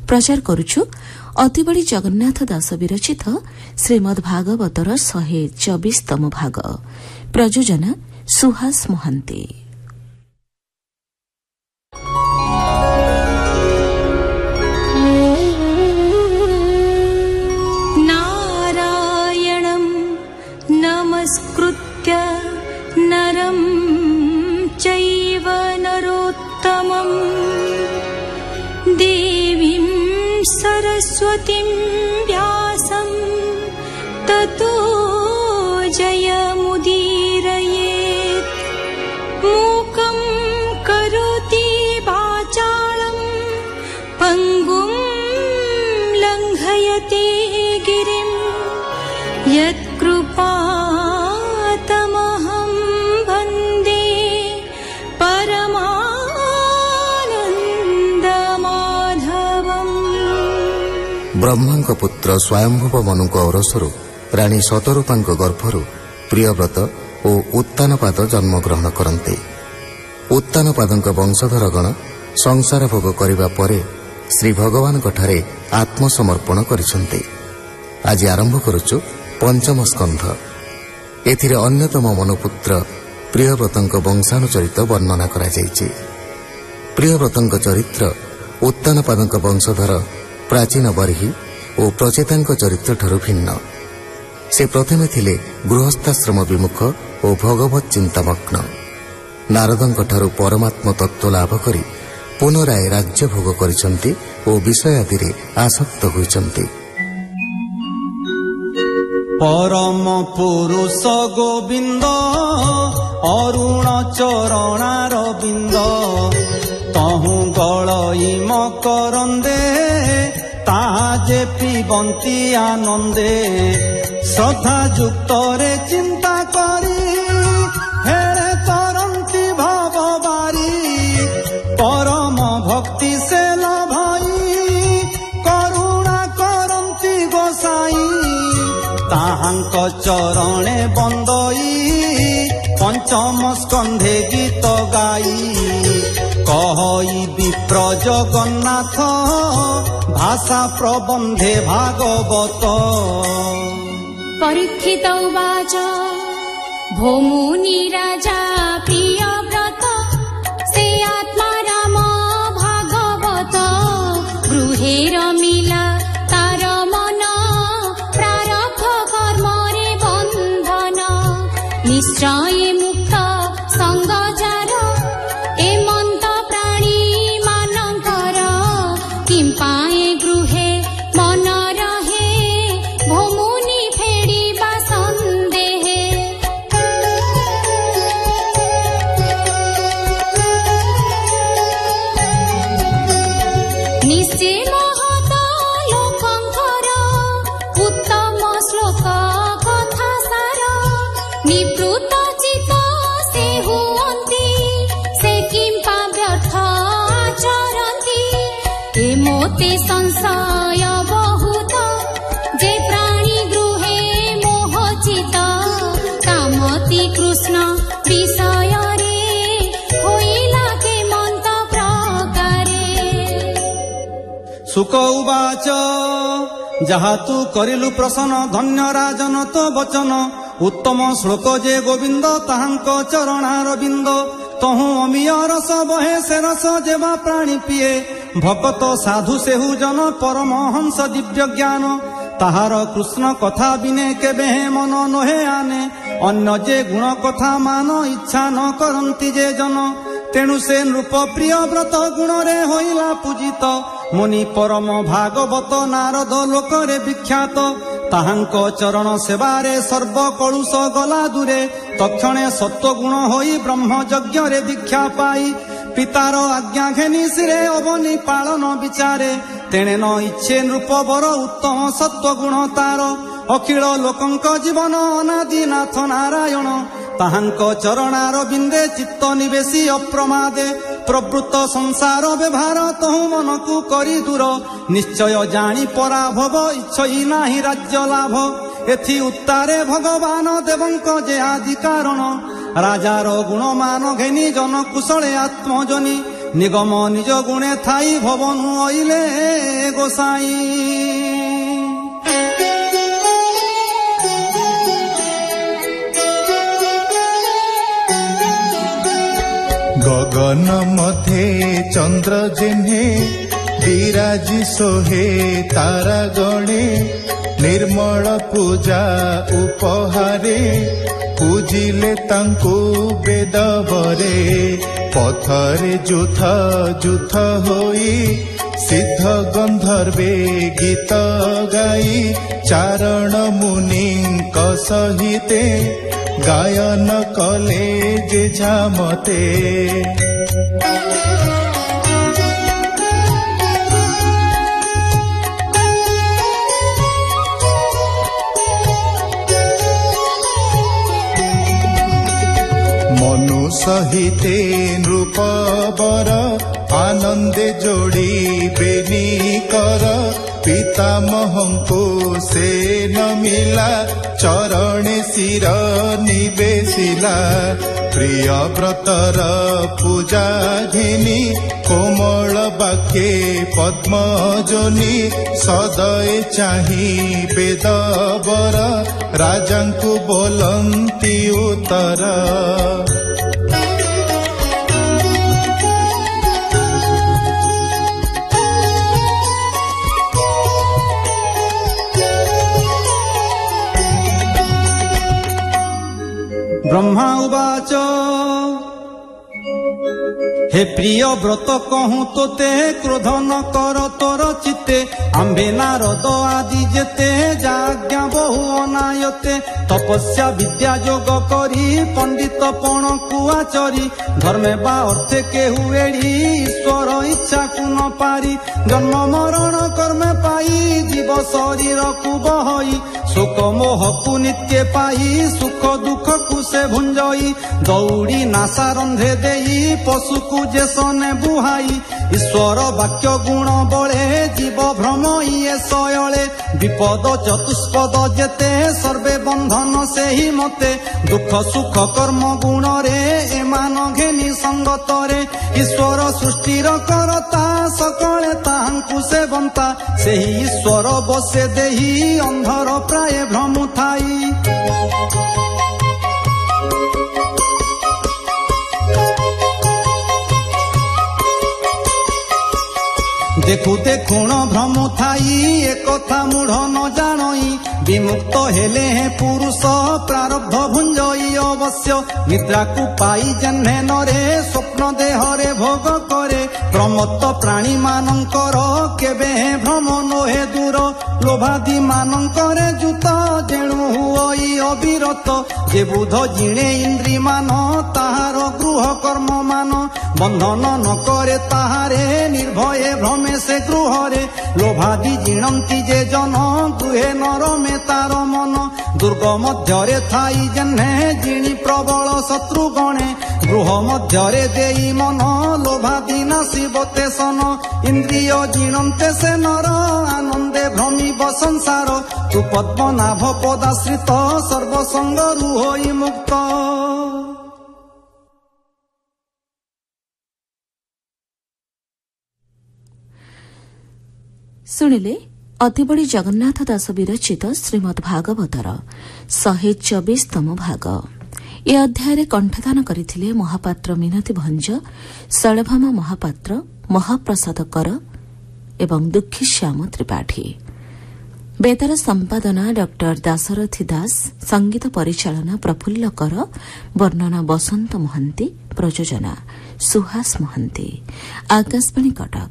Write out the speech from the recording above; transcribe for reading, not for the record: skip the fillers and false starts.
प्रचार करुछु अतिबड़ी जगन्नाथ दास विरचित श्रीमद् भागवतर 124तम भाग। प्रयोजना सुहास महांती। नारायणं नमस्कृत्य नरं चैव नरोत्तमं देवीं सरस्वतीं व्यासं ततो जयमुदीरयेत्। मूकं करोति वाचालं पङ्गुं लङ्घयति गिरिं यत्कृपातमहं वन्दे परमानन्दमाधवम्। ब्रह्मांक पुत्र स्वयंभुव मनुक औरसरु राणी शतरूपांक गर्भरु प्रियव्रत और उत्तानपाद जन्म ग्रहण करते। उत्तानपादंक वंशधरगण संसार भोग करिबा परे श्री भगवान ठारे आत्मसमर्पण करिसंते। आज आरंभ करुचु पंचम स्कंध। एथिरे अन्यतम मनुपुत्र प्रियव्रतंक वंशानुचरित वर्णना करा जायछि। प्रियव्रतंक चरित्र उत्तानपादंक वंशधर प्राचीन बर्ही और प्रचेतांक चरित्र ठारू भिन्न। से प्रथमे थिले गृहस्थाश्रम विमुख और भगवत चिंतामग्न। नारदंक ठारू परमात्म तत्व लाभ करी पुनराय राज्य भोग करिसंती और विषय आदि आसक्त होइसंती। परम पुरुष गोविंद अरुण चरणार बिंद तहु गलई मकरंदे ताजे पिबंती आनंदे। श्रद्धा युक्त रे चिंता करी हेरे तरंती भवबारी। परम भक्ति से लभाई करुणा करंती गोसाई। ताहांक चरणे बंदई पंचम स्कंधे गीत गाई। कहई विप्र जगन्नाथ भाषा प्रबंधे भागवत। परीक्षित उवाच भोमुनि राजा प्रियव्रत से आत्मा राम भागवत। गृहे रमिला तार मन प्रारब्ध कर्मरे बंधन। निश्चय मुक्त संग जार एमंत प्राणी मानकर। किं पाए गृहे मन रहे भोमुनि फेडिबा संदेहे। निश्चय महत लोकंकर उत्तम श्लोक कथा सार। निवृत्त चित से हुअन्ति से किंपा व्यर्थ आचरन्ति। ए मोते संशय बहुत जे प्राणी गृहे मोहचित। कामति कृष्ण विषय रे होइला के मन्त प्रकारे। सुक उवाच जहा तू करिलु प्रसन्न धन्य राजन तो वचन। उत्तम श्लोक जे गोविंद ताहांक चरणार बिंद। तहु अमीय रस बहे से रस जेवा प्राणी पिए। भक्त साधु सेहु जन परमहंस दिव्य ज्ञान। ताहार कृष्ण कथा बिने केबे मन नहे आने। अन्य जे गुण कथा मान इच्छा न करंती जे जन। तेणु से नृप प्रिय व्रत गुण रे होइला पूजित। मुनि परम भागवत नारद लोकरे विख्यात। ताहांक चरण सेवारे सर्व कलुष गला दूरे। तक्षणे सत्व गुण होई ब्रह्म यज्ञ रे दीक्षा पाई। पितार आज्ञा घेनी सिरे अवनी पालन विचारे। तेणे न इच्छे नृप वर उत्तम सत्व गुण तार। अखिल लोकंक जीवन अनादिनाथ नारायण। ताहांक चरणार बिंदे चित्त निवेशी अप्रमादे। प्रवृत्त संसार व्यवहार तहु मन को करी दूर। निश्चय जानी पराभव इच्छई नाही राज्य लाभ। एथि उत्तारे भगवान देवंक जे आदि कारण। राजार गुणमान घेनी जन कुशले आत्मजनी। निगम निज गुणे थाई भवनु अइले ଗୋସାଇଁ। गगन मध्य चंद्र जिन्हे विराजी सोहे तारा गणे निर्मल पूजा उपहारे पूजिले तांकु बेदबरे पथरे जुथ जुथ होई सिद्ध गंधर्वे गीत गाई चारण मुनिंक सहिते गायन कले जेझा मते। मनु सहिते नृपवर आनंदे जोड़ी बेनी कर पितामहंको से न मिला चरणे शिर निवेशिला प्रिय व्रतर पूजा घिनी कोमल बाक्ये पद्मजोनी सदय चाही बेदबर राजांकु बोलंती उत्तर। ब्रह्मा उवाच हे प्रिय व्रत कहूँ तोते क्रोध न कर तोर चित्ते आंबे नारद आदि जेते जाज्ञा बहु अनायते तपस्या विद्या जोग करी पंडित पण कुआचरी धर्मे बा अर्थे केहू एड़ी ईश्वर इच्छा को न पारी जन्म मरण कर्मे पाई जीव शरीर को बहई शोक मोह को नित्य पाई सुख दुख को से भुंजई दौड़ी नासा रंधे देई पशु को जे सने बुहाई ईश्वर वाक्य गुण बळे जीव भ्रम इए सयळे विपद चतुष्पद जेते सर्वे बंधन से ही मते दुख सुख कर्म गुण रे एमान घेनी संगतरे ईश्वर सृष्टिर करता सकळे ताहांकु से बंता सेही ईश्वर बसे देही अंधर प्राय भ्रम थाई। देखु देखुण भ्रम थाई एकथा मूढ़ न जानई विमुक्त हेले हे पुरुष प्रारब्ध भुंजई अवश्य निद्रा को पाई जन्हे नरे स्वप्न देहरे भोग करे प्रमत्त प्राणी मानंकर केबे भ्रम नोहे दूर लोभादि मानंकर जूत जेणु हुई अविरत जे बुध जिणे इंद्री मान ताहार गृह कर्म मान बंधन न करे ताहारे निर्भये भ्रमे से गृहरे लोभादि जिणंती जे जन गृहे नरमे तार मन दुर्ग मध्यरे थाई जन्हे जिणी प्रबल शत्रु गणे गृह मध्यरे देई मन लोभादि नासिबते सन इंद्रिय जिणंते से नर आनंदे भ्रमिब संसार तु पद्मनाभ पदाश्रित सर्वसंग रुहोई मुक्त। ଶୁଣିଲେ ଅତିବଡ଼ି ଜଗନ୍ନାଥ ଦାସ ବିରଚିତ ଶ୍ରୀମଦ୍ ଭାଗବତର 124ତମ ଭାଗ। ଏ ଅଧ୍ୟାୟରେ କଣ୍ଠଦାନ କରିଥିଲେ ମହାପାତ୍ର ମିନତି ଭଞ୍ଜ, ଶୈଳଭାମା ମହାପାତ୍ର, ମହାପ୍ରସାଦ କର ଏବଂ ଦୁଃଖୀଶ୍ୟାମ ତ୍ରିପାଠୀ। ବେତାର ସମ୍ପାଦନା ଡକ୍ଟର ଦାଶରଥୀ ଦାସ, ସଙ୍ଗୀତ ପରିଚାଳନା ପ୍ରଫୁଲ୍ଲ କର, ବର୍ଣ୍ଣନା ବସନ୍ତ ମହାନ୍ତି, ପ୍ରଯୋଜନା ସୁହାସ ମହାନ୍ତି। ଆକାଶବାଣୀ କଟକ।